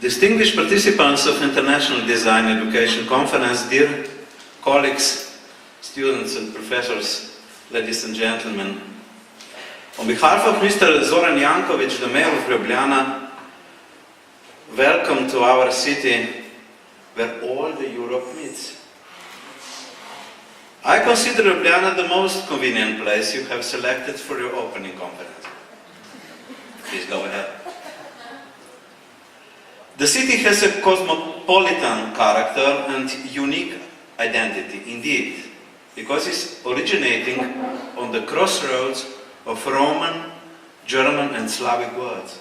Distinguished participants of International Design Education Conference, dear colleagues, students and professors, ladies and gentlemen, on behalf of Mr. Zoran Jankovic, the Mayor of Ljubljana, welcome to our city where all the Europe meets. I consider Ljubljana the most convenient place you have selected for your opening conference. Please go ahead. The city has a cosmopolitan character and unique identity, indeed, because it's originating on the crossroads of Roman, German and Slavic words,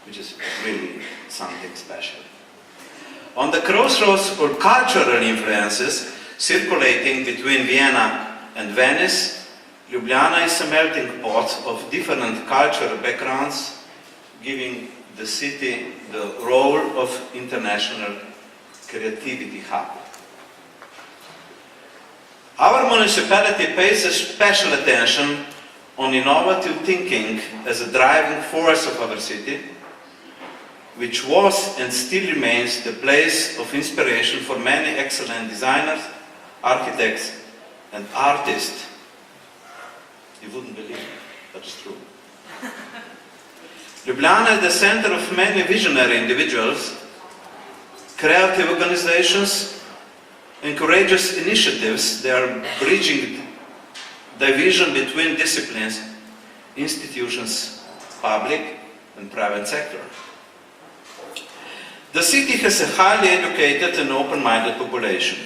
which is really something special. On the crossroads of cultural influences circulating between Vienna and Venice, Ljubljana is a melting pot of different cultural backgrounds, giving the city the role of international creativity hub. Our municipality pays a special attention on innovative thinking as a driving force of our city, which was and still remains the place of inspiration for many excellent designers, architects and artists. You wouldn't believe it, but it's true. Ljubljana is the center of many visionary individuals, creative organizations and courageous initiatives. They are bridging division between disciplines, institutions, public and private sector. The city has a highly educated and open-minded population.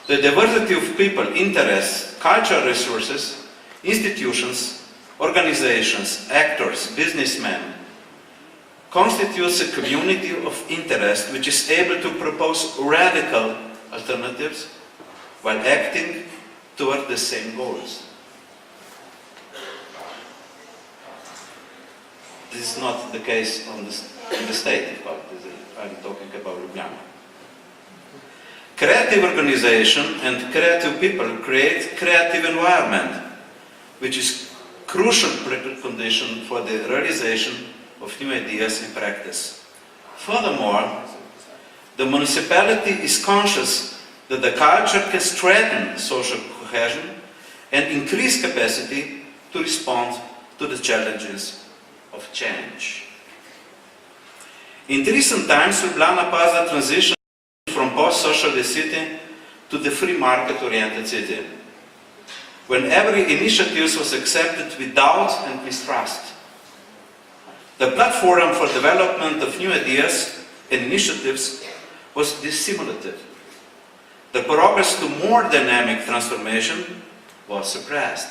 The diversity of people, interests, cultural resources, institutions, organizations, actors, businessmen constitutes a community of interest which is able to propose radical alternatives while acting toward the same goals. This is not the case in the state, but I'm talking about Ljubljana. Creative organization and creative people create creative environment, which is crucial precondition for the realization of new ideas in practice. Furthermore, the municipality is conscious that the culture can strengthen social cohesion and increase capacity to respond to the challenges of change. In recent times, Ljubljana passed a transition from post-socialist city to the free market-oriented city, when every initiative was accepted with doubt and mistrust. The platform for development of new ideas and initiatives was dissimulative. The progress to more dynamic transformation was suppressed.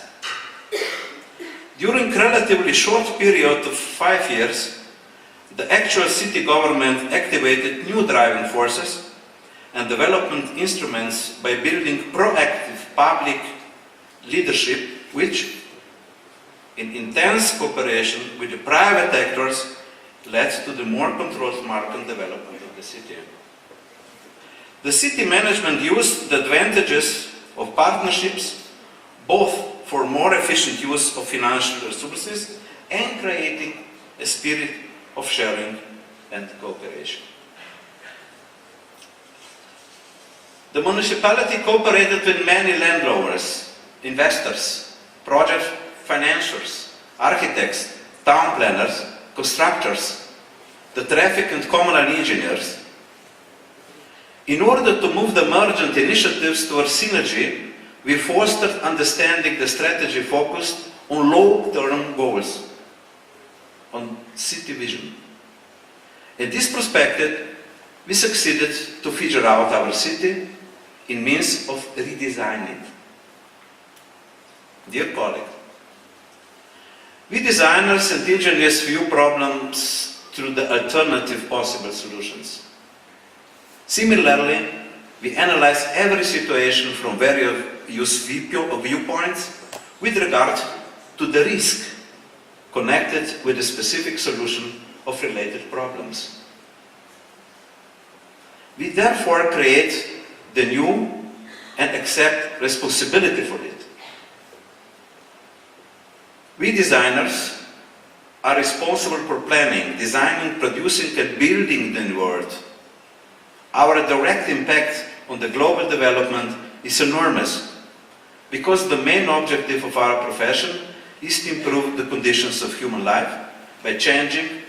During a relatively short period of 5 years, the actual city government activated new driving forces and development instruments by building proactive public leadership, which, in intense cooperation with the private actors, led to the more controlled market development of the city. The city management used the advantages of partnerships, both for more efficient use of financial resources and creating a spirit of sharing and cooperation. The municipality cooperated with many landowners, investors, project financiers, architects, town planners, constructors, the traffic and communal engineers. In order to move the emergent initiatives towards synergy, we fostered understanding the strategy focused on long-term goals, on city vision. In this perspective, we succeeded to figure out our city in means of redesigning it. Dear colleague, we designers and engineers view problems through the alternative possible solutions. Similarly, we analyze every situation from various viewpoints with regard to the risk connected with a specific solution of related problems. We therefore create the new and accept responsibility for it. We designers are responsible for planning, designing, producing and building the new world. Our direct impact on the global development is enormous, because the main objective of our profession is to improve the conditions of human life by changing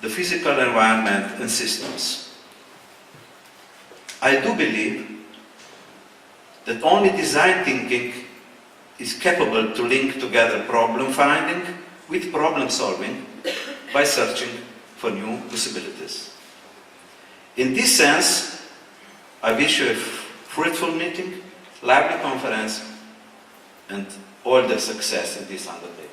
the physical environment and systems. I do believe that only design thinking is capable to link together problem finding with problem solving by searching for new possibilities. In this sense, I wish you a fruitful meeting, lively conference, and all the success in this undertaking.